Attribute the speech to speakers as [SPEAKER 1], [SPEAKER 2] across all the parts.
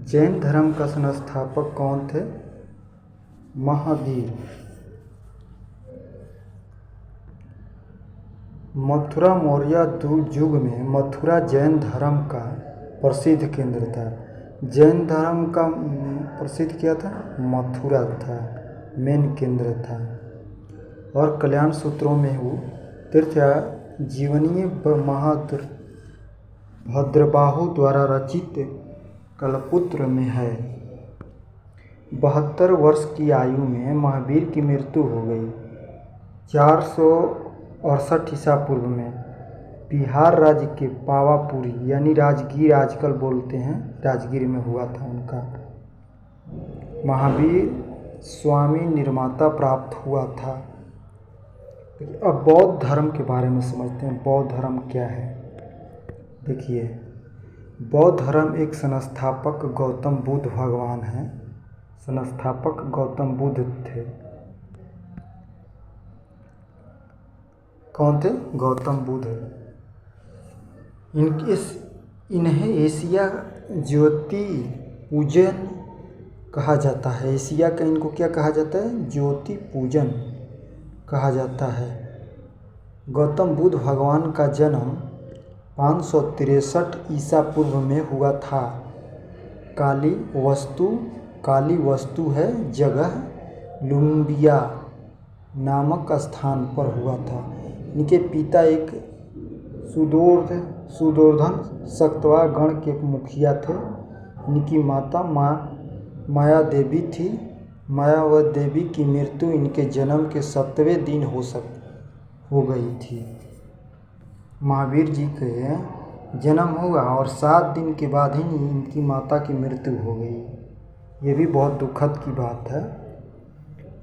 [SPEAKER 1] जैन धर्म का संस्थापक कौन थे? महावीर। मथुरा मौर्य युग में मथुरा जैन धर्म का प्रसिद्ध केंद्र था। जैन धर्म का प्रसिद्ध क्या था? मथुरा था, मेन केंद्र था। और कल्याण सूत्रों में वो तीर्थ जीवनीय भद्रबाहु द्वारा रचित कल्पसूत्र में है। 72 वर्ष की आयु में महावीर की मृत्यु हो गई। 468 ईसा पूर्व में बिहार राज्य के पावापुरी यानी राजगीर आजकल बोलते हैं, राजगीर में हुआ था उनका। महावीर स्वामी निर्माता प्राप्त हुआ था। अब बौद्ध धर्म के बारे में समझते हैं। बौद्ध धर्म क्या है? देखिए, बौद्ध धर्म एक संस्थापक गौतम बुद्ध भगवान हैं। संस्थापक गौतम बुद्ध थे। कौन थे? गौतम बुद्ध। इन्हें एशिया ज्योति पूजन कहा जाता है। एशिया का इनको क्या कहा जाता है? ज्योति पूजन कहा जाता है। गौतम बुद्ध भगवान का जन्म 563 ईसा पूर्व में हुआ था। काली वस्तु है जगह लुम्बिया नामक स्थान पर हुआ था। इनके पिता एक सुदोर्धन सत्वा गण के मुखिया थे। इनकी माता माया देवी थी। मायादेवी की मृत्यु इनके जन्म के 7वें दिन हो गई थी। महावीर जी के जन्म हुआ और 7 दिन के बाद ही इनकी माता की मृत्यु हो गई। ये भी बहुत दुखद की बात है।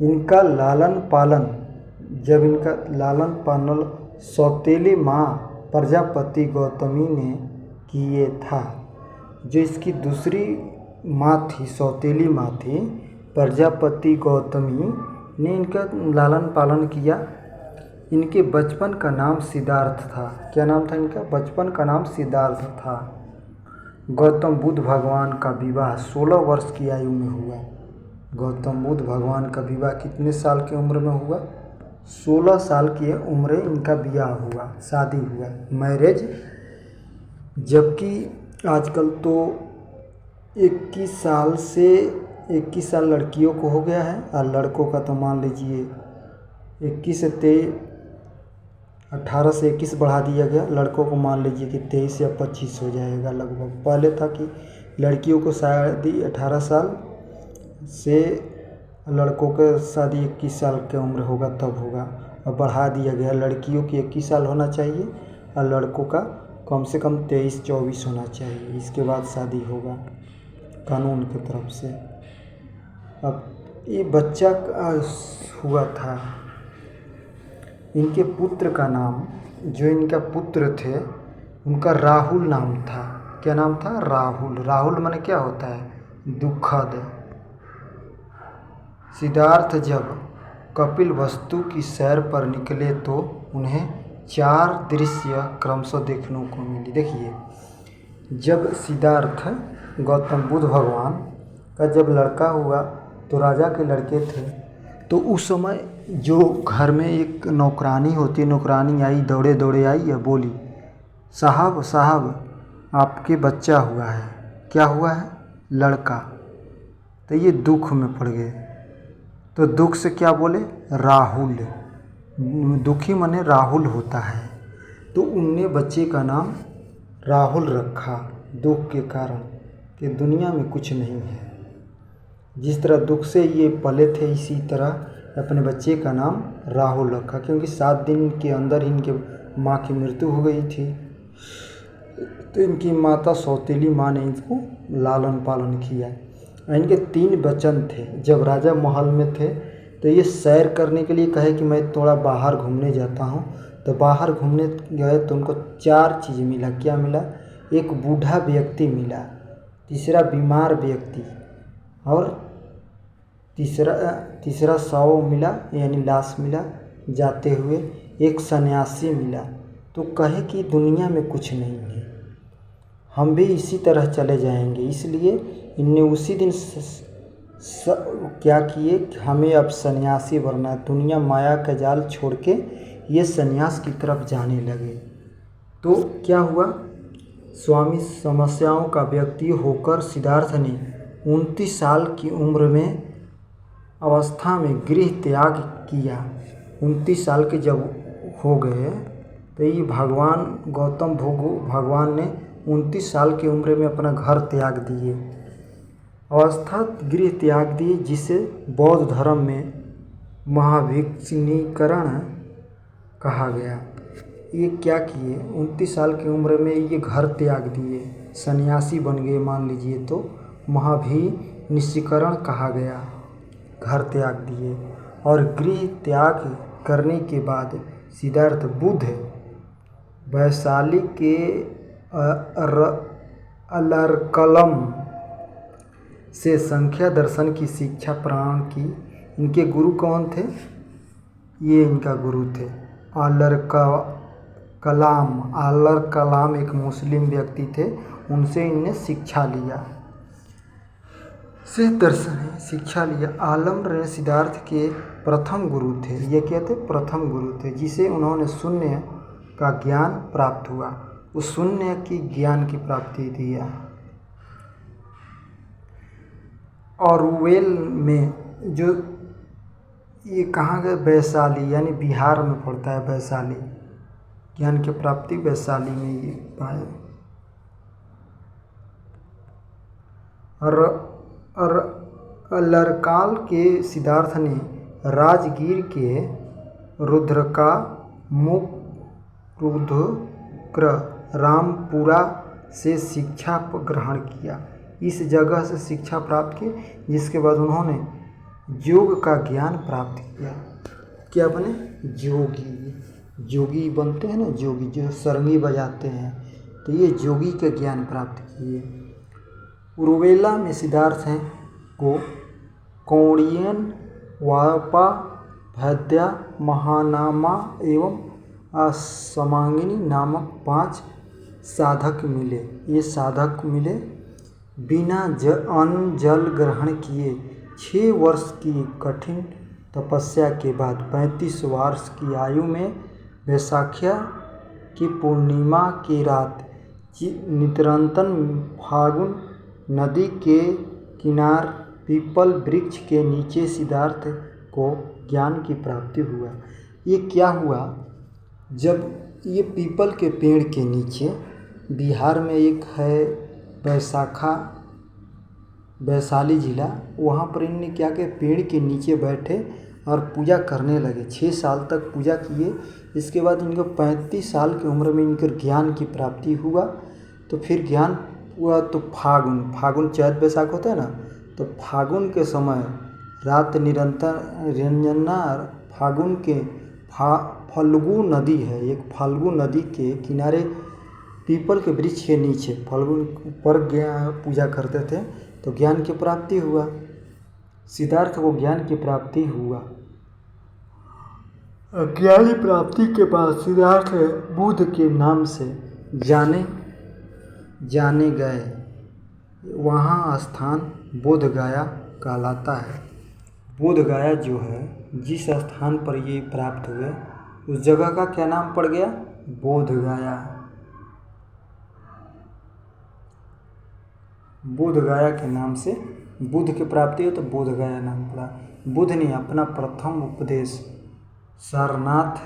[SPEAKER 1] इनका लालन पालन सौतेली माँ प्रजापति गौतमी ने किए था। जो इसकी दूसरी माँ थी, सौतेली माँ थी, प्रजापति गौतमी ने इनका लालन पालन किया। इनके बचपन का नाम सिद्धार्थ था। क्या नाम था इनका? बचपन का नाम सिद्धार्थ था। गौतम बुद्ध भगवान का विवाह 16 वर्ष की आयु में हुआ। गौतम बुद्ध भगवान का विवाह कितने साल की उम्र में हुआ? 16 साल की उम्र इनका विवाह हुआ, शादी हुआ, मैरिज। जबकि आजकल तो 21 साल लड़कियों को हो गया है और लड़कों का तो मान लीजिए 18 से 21 बढ़ा दिया गया। लड़कों को मान लीजिए कि 23 या 25 हो जाएगा लगभग। पहले था कि लड़कियों को शादी 18 साल से, लड़कों का शादी 21 साल की उम्र होगा तब होगा। अब बढ़ा दिया गया, लड़कियों की 21 साल होना चाहिए और लड़कों का कम से कम 23-24 होना चाहिए। इसके बाद शादी होगा कानून की तरफ से। अब ये बच्चा हुआ था। इनके पुत्र का नाम, जो इनका पुत्र थे उनका राहुल नाम था। क्या नाम था? राहुल। राहुल माने क्या होता है? दुखद। सिद्धार्थ जब कपिल वस्तु की सैर पर निकले तो उन्हें 4 दृश्य क्रमशः देखने को मिली। देखिए, जब सिद्धार्थ गौतम बुद्ध भगवान का जब लड़का हुआ तो राजा के लड़के थे, तो उस समय जो घर में एक नौकरानी होती, नौकरानी आई, दौड़े दौड़े आई या बोली, साहब आपके बच्चा हुआ है। क्या हुआ है? लड़का। तो ये दुख में पड़ गए। तो दुख से क्या बोले? राहुल। दुखी माने राहुल होता है। तो उनने बच्चे का नाम राहुल रखा, दुख के कारण कि दुनिया में कुछ नहीं है। जिस तरह दुख से ये पले थे, इसी तरह अपने बच्चे का नाम राहुल रखा, क्योंकि 7 दिन के अंदर इनके माँ की मृत्यु हो गई थी। तो इनकी माता सौतेली माँ ने इनको लालन पालन किया। इनके 3 बचन थे। जब राजा महल में थे तो ये सैर करने के लिए कहे कि मैं थोड़ा बाहर घूमने जाता हूँ। तो बाहर घूमने गए तो उनको 4 चीज़ मिला। क्या मिला? एक बूढ़ा व्यक्ति मिला, तीसरा बीमार व्यक्ति, और तीसरा शव मिला यानी लाश मिला जाते हुए, एक सन्यासी मिला। तो कहे कि दुनिया में कुछ नहीं है, हम भी इसी तरह चले जाएंगे। इसलिए इनने उसी दिन क्या किए कि हमें अब सन्यासी बनना है, दुनिया माया का जाल छोड़ के ये सन्यास की तरफ जाने लगे। तो क्या हुआ, स्वामी समस्याओं का व्यक्ति होकर सिद्धार्थ ने 29 साल की उम्र में अवस्था में गृह त्याग किया। 29 साल के जब हो गए तो ये भगवान गौतम भगवान ने 29 साल की उम्र में अपना घर त्याग दिए, अवस्था गृह त्याग दिए, जिसे बौद्ध धर्म में महाभिक्षुनीकरण कहा गया। ये क्या किए, 29 साल की उम्र में ये घर त्याग दिए, सन्यासी बन गए मान लीजिए, तो महाभिनिशीकरण कहा गया, घर त्याग दिए। और गृह त्याग करने के बाद सिद्धार्थ बुद्ध वैशाली के अलरकलम से संख्या दर्शन की शिक्षा प्रारंभ की। इनके गुरु कौन थे, ये इनका गुरु थे अलरकलाम एक मुस्लिम व्यक्ति थे, उनसे इनने शिक्षा लिया, से दर्शन है शिक्षा लिया। आलम ने सिद्धार्थ के प्रथम गुरु थे, ये क्या थे, प्रथम गुरु थे, जिसे उन्होंने शून्य का ज्ञान प्राप्त हुआ, उस शून्य की ज्ञान की प्राप्ति दिया। और वेल में जो ये कहाँ गए, वैशाली यानी बिहार में पड़ता है, वैशाली, ज्ञान की प्राप्ति वैशाली में ये पाए। और अलरकाल के सिद्धार्थ ने राजगीर के रुद्रका रुद्र रामपुरा से शिक्षा ग्रहण किया। इस जगह से शिक्षा प्राप्त की, जिसके बाद उन्होंने योग का ज्ञान प्राप्त किया। क्या बने, जोगी बनते हैं ना, जोगी जो सरंगी बजाते हैं, तो ये जोगी का ज्ञान प्राप्त किए। उर्वेला में सिद्धार्थ हैं को कौड़ियन, वापा, भद्या, महानामा एवं असमांगिनी नामक 5 साधक मिले। ये साधक मिले बिना अन्न जल ग्रहण किए 6 वर्ष की कठिन तपस्या के बाद 35 वर्ष की आयु में वैशाखिया की पूर्णिमा की रात निरंतर फागुन नदी के किनार पीपल वृक्ष के नीचे सिद्धार्थ को ज्ञान की प्राप्ति हुआ। ये क्या हुआ, जब ये पीपल के पेड़ के नीचे, बिहार में एक है वैशाली जिला, वहाँ पर इनने क्या किया, पेड़ के नीचे बैठे और पूजा करने लगे। 6 साल तक पूजा किए। इसके बाद इनको 35 साल की उम्र में इनके ज्ञान की प्राप्ति हुआ। तो फिर ज्ञान हुआ तो फागुन चैत बैसाख होता है ना, तो फागुन के समय रात निरंतर रंजना, फागुन के फल्गु नदी है, एक फल्गु नदी के किनारे पीपल के वृक्ष के नीचे फल्गु पर पूजा करते थे, तो ज्ञान की प्राप्ति हुआ, सिद्धार्थ को ज्ञान की प्राप्ति हुआ। ज्ञान की प्राप्ति के बाद सिद्धार्थ बुद्ध के नाम से जाने गए। वहाँ स्थान बोध गया कहलाता है। बोध गया जो है, जिस स्थान पर ये प्राप्त हुए, उस जगह का क्या नाम पड़ गया, बोध गया। बोध गया के नाम से बुद्ध की प्राप्ति हो तो बोध गया नाम पड़ा। बुद्ध ने अपना प्रथम उपदेश सारनाथ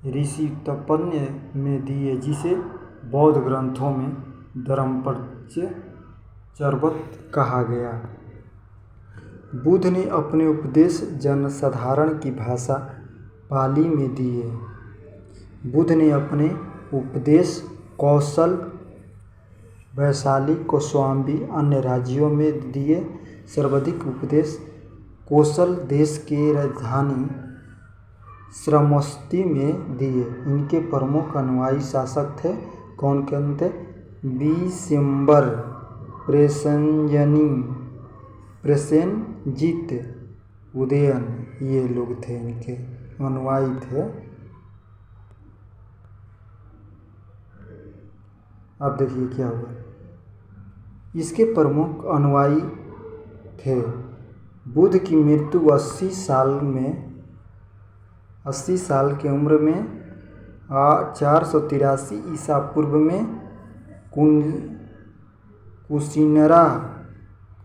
[SPEAKER 1] ऋषि तपन्य में दिए, जिसे बौद्ध ग्रंथों में धर्मपद्य चरवत कहा गया। बुद्ध ने अपने उपदेश जनसाधारण की भाषा पाली में दिए। बुद्ध ने अपने उपदेश कौशल वैशाली, कौशाम्बी, अन्य राज्यों में दिए। सर्वाधिक उपदेश कौशल देश के राजधानी श्रमस्ती में दिए। इनके प्रमुख अनुयायी शासक थे, कौन थे, बिशंबर, प्रसेनजीत, उदयन, ये लोग थे, इनके अनुयायी थे। अब देखिए क्या हुआ। इसके प्रमुख अनुयायी थे। बुद्ध की मृत्यु 80 साल की उम्र में 483 ईसा पूर्व में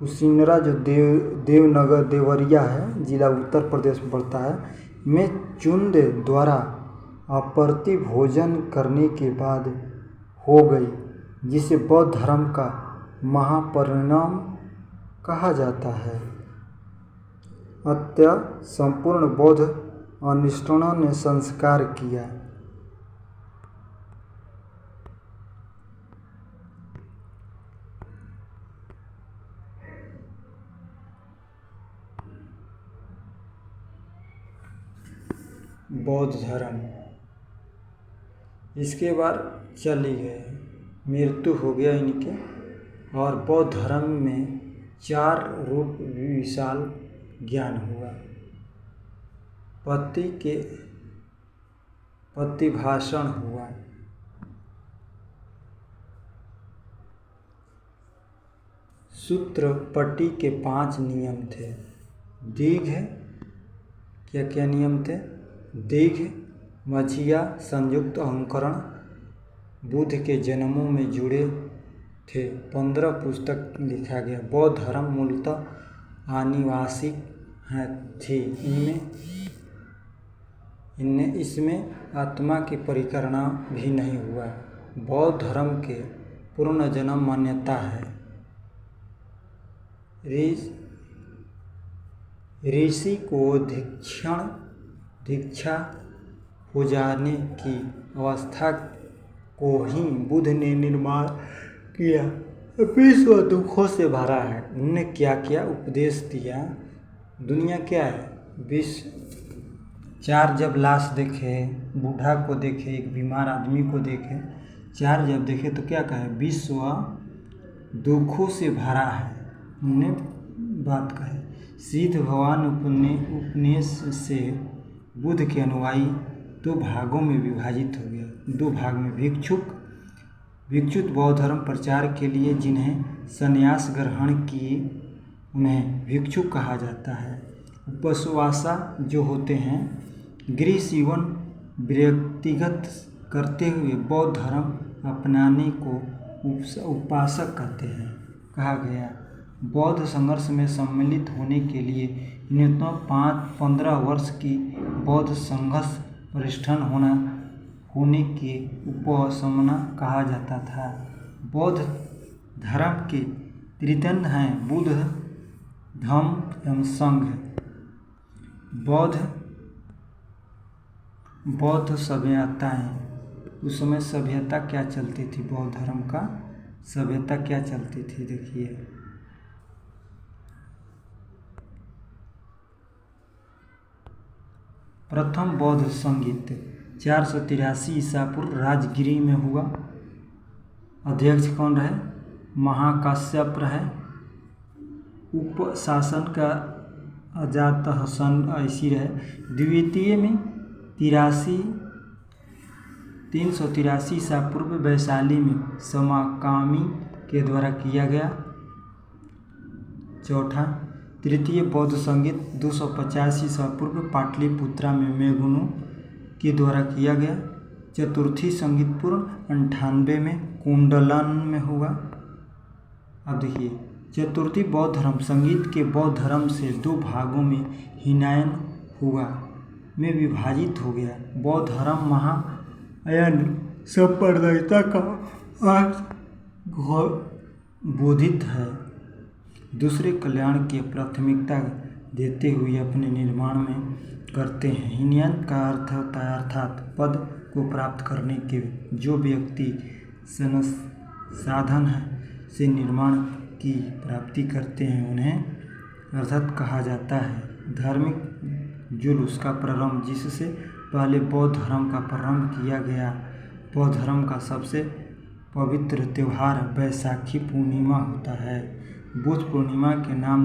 [SPEAKER 1] कुशीनरा जो देवनगर देवरिया है, जिला उत्तर प्रदेश में पड़ता है, में चुंद द्वारा अप्रति भोजन करने के बाद हो गई, जिसे बौद्ध धर्म का महापरिणाम कहा जाता है। संपूर्ण बौद्ध अनुष्ठानों ने संस्कार किया। बौद्ध धर्म इसके बाद चली गए, मृत्यु हो गया इनके, और बौद्ध धर्म में 4 रूप विशाल ज्ञान हुआ। प्रतिभाषण हुआ, सूत्रपट्टी के 5 नियम थे। दीर्घ क्या नियम थे? दीर्घ, मझिया, संयुक्त अंकुरण बुद्ध के जन्मों में जुड़े थे। 15 पुस्तक लिखा गया। बौद्ध धर्म मूलतः आनिवासिक थी। इसमें आत्मा की परिक्रमा भी नहीं हुआ। बौद्ध धर्म के पुनर्जन्म मान्यता है। ऋषि को दीक्षा हो जाने की अवस्था को ही बुद्ध ने निर्माण किया। विश्व दुखों से भरा है। उन्होंने क्या क्या उपदेश दिया? दुनिया क्या है? विश्व 4 जब लाश देखे, बूढ़ा को देखे, एक बीमार आदमी को देखे, 4 जब देखे तो क्या कहे? विश्व दुखों से भरा है। उन्होंने बात कहे। सिद्ध भगवान उपदेश से बुद्ध के अनुयायी 2 भागों में विभाजित हो गया। 2 भाग में भिक्षुक बौद्ध धर्म प्रचार के लिए जिन्हें संन्यास ग्रहण किए उन्हें भिक्षुक कहा जाता है। उपवासा जो होते हैं, गृह जीवन व्यक्तिगत करते हुए बौद्ध धर्म अपनाने को उपासक कहते हैं। कहा गया बौद्ध संघर्ष में सम्मिलित होने के लिए न्यूनतम 15 वर्ष की बौद्ध संघर्ष परिष्ठन होने के उपसमना कहा जाता था। बौद्ध धर्म के त्रिदंड हैं बुद्ध, धम्म एवं संघ। बौद्ध सभ्यताएं। उस समय सभ्यता क्या चलती थी? बौद्ध धर्म का सभ्यता क्या चलती थी? देखिए, प्रथम बौद्ध संगीत 483 ईसा पूर्व राजगिरी में हुआ। अध्यक्ष कौन रहे? महाकाश्यप रहे। उपशासन का अजातशत्रु ऐसी रहे। द्वितीय में 383 ईसा पूर्व वैशाली में समाकामी के द्वारा किया गया। चौथा तृतीय बौद्ध संगीत 250 ईसा पूर्व पाटलिपुत्रा में मेघुनु के द्वारा किया गया। चतुर्थी संगीत पूर्व 98 में कुंडलन में हुआ। अब देखिए, चतुर्थी बौद्ध धर्म संगीत के बौद्ध धर्म से 2 भागों में हीनयान हुआ में विभाजित हो गया। बौद्ध धर्म महायान संप्रदायता का बोधित है। दूसरे कल्याण की प्राथमिकता देते हुए अपने निर्माण में करते हैं। हीनयान का अर्थ होता है अर्थात पद को प्राप्त करने के जो व्यक्ति संसाधन से निर्माण की प्राप्ति करते हैं उन्हें अर्थात कहा जाता है। धार्मिक जुलूस का प्रारंभ जिससे पहले बौद्ध धर्म का प्रारंभ किया गया। बौद्ध धर्म का सबसे पवित्र त्यौहार बैसाखी पूर्णिमा होता है। बुद्ध पूर्णिमा के नाम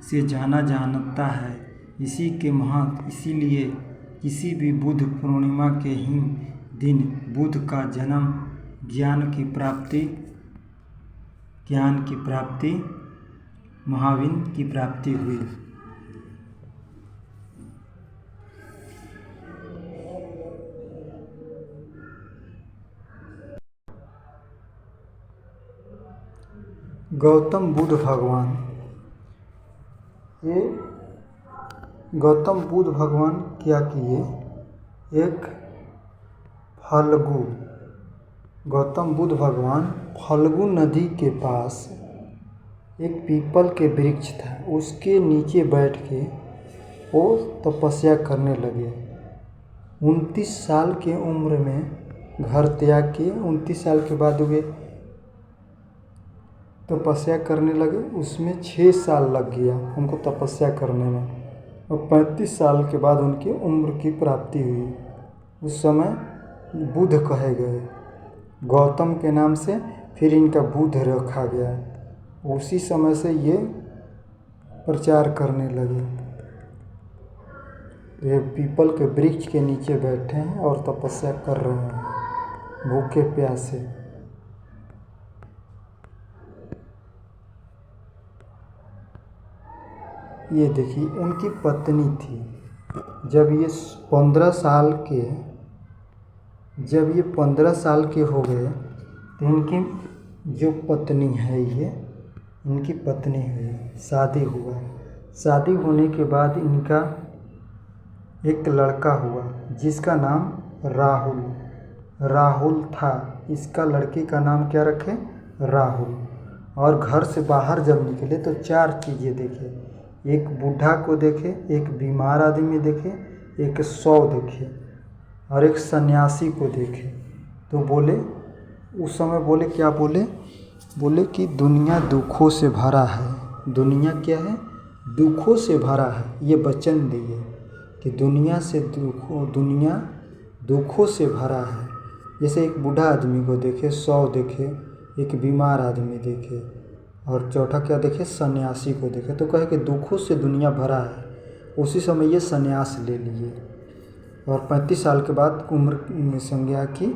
[SPEAKER 1] से जाना जाता है। इसी के महत्व इसीलिए किसी भी बुद्ध पूर्णिमा के ही दिन बुद्ध का जन्म ज्ञान की प्राप्ति ज्ञान की प्राप्ति, महावीर की प्राप्ति हुई। गौतम बुद्ध भगवान, ये गौतम बुद्ध भगवान क्या किए, एक फल्गु, गौतम बुद्ध भगवान फल्गु नदी के पास एक पीपल के वृक्ष था, उसके नीचे बैठ के वो तपस्या करने लगे। 29 साल की उम्र में घर त्याग किए। 29 साल के बाद वे तपस्या करने लगे। उसमें 6 साल लग गया उनको तपस्या करने में, और 35 साल के बाद उनकी उम्र की प्राप्ति हुई। उस समय बुद्ध कहे गए, गौतम के नाम से फिर इनका बुद्ध रखा गया। उसी समय से ये प्रचार करने लगे। ये पीपल के वृक्ष के नीचे बैठे हैं और तपस्या कर रहे हैं भूखे प्यासे। ये देखिए उनकी पत्नी थी। जब ये 15 साल के हो गए तो इनकी जो पत्नी है, ये इनकी पत्नी हुई, शादी हुआ। शादी होने के बाद इनका एक लड़का हुआ जिसका नाम राहुल था। इसका लड़की का नाम क्या रखे, राहुल। और घर से बाहर जब निकले तो 4 चीज़ें देखे, एक बूढ़ा को देखे, एक बीमार आदमी देखे, एक 100 देखे और एक सन्यासी को देखे। तो बोले, उस समय बोले, क्या बोले, बोले कि दुनिया दुखों से भरा है। दुनिया क्या है, दुखों से भरा है। ये वचन दिए कि दुनिया दुखों से भरा है। जैसे एक बूढ़ा आदमी को देखे, 100 देखे, एक बीमार आदमी देखे और चौथा क्या देखे, सन्यासी को देखे। तो कहे कि दुखों से दुनिया भरा है। उसी समय ये सन्यास ले लिए और 35 साल के बाद उम्र संज्ञा की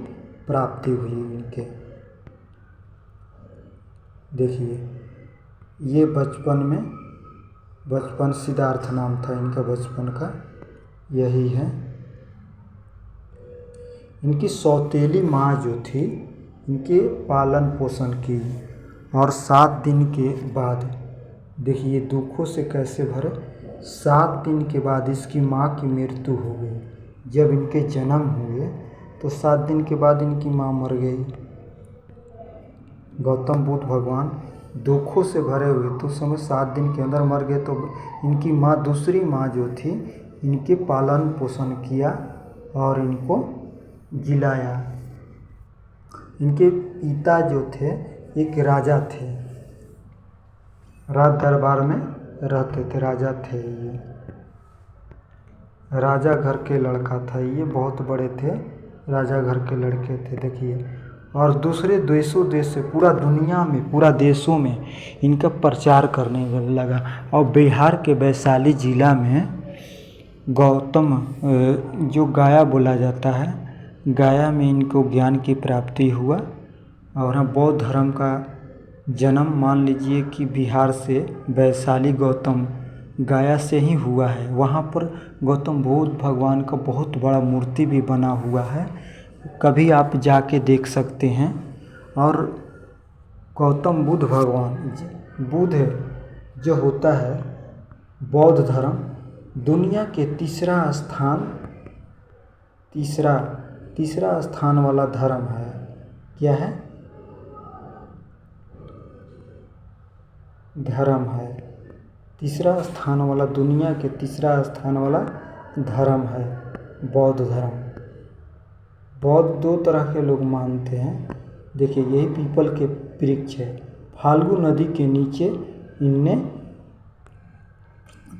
[SPEAKER 1] प्राप्ति हुई इनके। देखिए ये बचपन सिद्धार्थ नाम था इनका बचपन का, यही है। इनकी सौतेली माँ जो थी इनके पालन पोषण की, और 7 दिन के बाद देखिए दुखों से कैसे भरे। 7 दिन के बाद इसकी माँ की मृत्यु हो गई। जब इनके जन्म हुए तो 7 दिन के बाद इनकी माँ मर गई। गौतम बुद्ध भगवान दुखों से भरे हुए तो उस समय 7 दिन के अंदर मर गए। तो इनकी माँ, दूसरी माँ जो थी, इनके पालन पोषण किया और इनको जिलाया। इनके पिता जो थे एक राजा थे, राज दरबार में रहते थे, राजा थे। ये राजा घर के लड़का था, ये बहुत बड़े थे, राजा घर के लड़के थे। देखिए, और दूसरे देश से पूरा दुनिया में, पूरा देशों में इनका प्रचार करने लगा। और बिहार के वैशाली जिला में गौतम जो गया बोला जाता है, गया में इनको ज्ञान की प्राप्ति हुआ। और हाँ, बौद्ध धर्म का जन्म मान लीजिए कि बिहार से वैशाली गौतम गया से ही हुआ है। वहाँ पर गौतम बुद्ध भगवान का बहुत बड़ा मूर्ति भी बना हुआ है, कभी आप जाके देख सकते हैं। और गौतम बुद्ध भगवान, बुद्ध जो होता है बौद्ध धर्म, दुनिया के तीसरा स्थान वाला धर्म है। क्या है, धर्म है, तीसरा स्थान वाला, दुनिया के तीसरा स्थान वाला धर्म है बौद्ध धर्म। बौद्ध 2 तरह के लोग मानते हैं। देखिए यही पीपल के वृक्ष है, फाल्गु नदी के नीचे इनने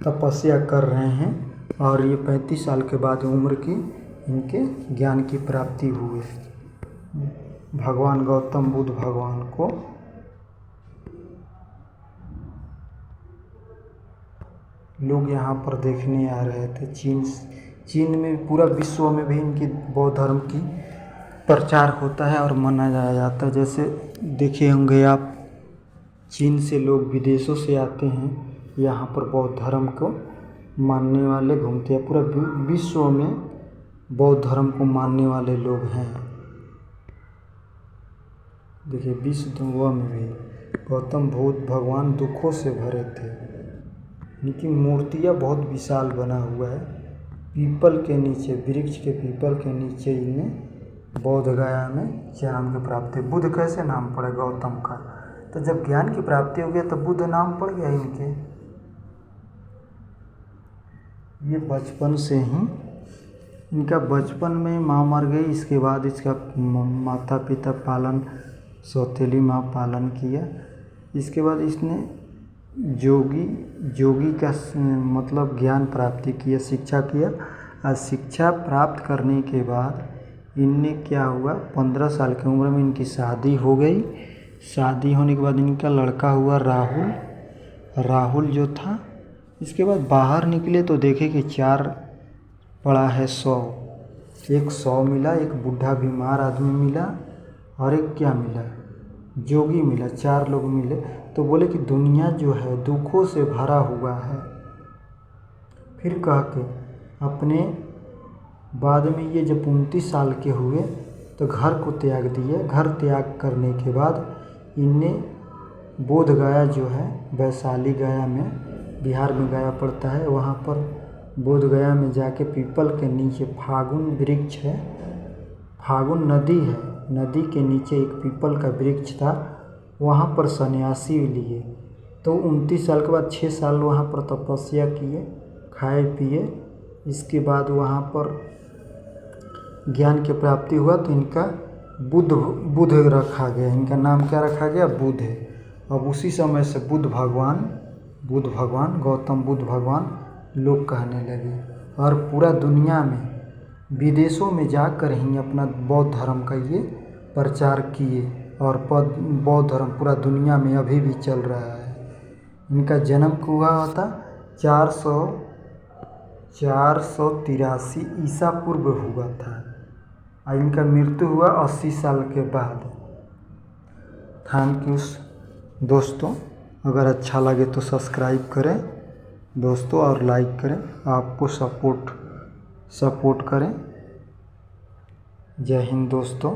[SPEAKER 1] तपस्या कर रहे हैं। और ये 35 साल के बाद उम्र की इनके ज्ञान की प्राप्ति हुई। भगवान गौतम बुद्ध भगवान को लोग यहाँ पर देखने आ रहे थे। चीन में, पूरा विश्व में भी इनकी बौद्ध धर्म की प्रचार होता है और मनाया जाता है। जैसे देखे होंगे आप चीन से लोग विदेशों से आते हैं, यहाँ पर बौद्ध धर्म को मानने वाले घूमते हैं। पूरा विश्व में बौद्ध धर्म को मानने वाले लोग हैं। देखिए विश्व में भी गौतम बुद्ध भगवान दुखों से भरे थे। इनकी मूर्तियाँ बहुत विशाल बना हुआ है। पीपल के नीचे, वृक्ष के पीपल के नीचे इन्हें बोध गया में ज्ञान की प्राप्ति। बुद्ध कैसे नाम पड़े गौतम का? तो जब ज्ञान की प्राप्ति हो गया तो बुद्ध नाम पड़ गया इनके। ये बचपन से ही, इनका बचपन में माँ मर गई, इसके बाद इसका माता पिता पालन, सौतेली माँ पालन किया। इसके बाद इसने जोगी का मतलब ज्ञान प्राप्ति किया, शिक्षा किया। और शिक्षा प्राप्त करने के बाद इनने क्या हुआ, 15 साल की उम्र में इनकी शादी हो गई। शादी होने के बाद इनका लड़का हुआ राहुल जो था। इसके बाद बाहर निकले तो देखे कि 4 पड़ा है 100। एक 100 मिला, एक बूढ़ा बीमार आदमी मिला और एक क्या मिला, जोगी मिला। 4 लोग मिले तो बोले कि दुनिया जो है दुखों से भरा हुआ है। फिर कह के अपने बाद में ये जब 29 साल के हुए तो घर को त्याग दिए। घर त्याग करने के बाद इनने बोध गया जो है, वैशाली गया में, बिहार में गया पड़ता है, वहाँ पर बोध गया में जाके पीपल के नीचे फागुन वृक्ष है, फागुन नदी है, नदी के नीचे एक पीपल का वृक्ष था, वहाँ पर सन्यासी लिए। तो 29 साल के बाद 6 साल वहाँ पर तपस्या किए, खाए पिए। इसके बाद वहाँ पर ज्ञान की प्राप्ति हुआ तो इनका बुद्ध रखा गया। इनका नाम क्या रखा गया? बुद्ध। अब उसी समय से बुद्ध भगवान गौतम बुद्ध भगवान लोग कहने लगे। और पूरा दुनिया में, विदेशों में जाकर ही अपना बौद्ध धर्म का ये प्रचार किए। और बौद्ध धर्म पूरा दुनिया में अभी भी चल रहा है। इनका जन्म हुआ था 483 ईसा पूर्व हुआ था और इनका मृत्यु हुआ 80 साल के बाद। थैंक यू दोस्तों। अगर अच्छा लगे तो सब्सक्राइब करें दोस्तों और लाइक करें। आपको सपोर्ट करें। जय हिंद दोस्तों।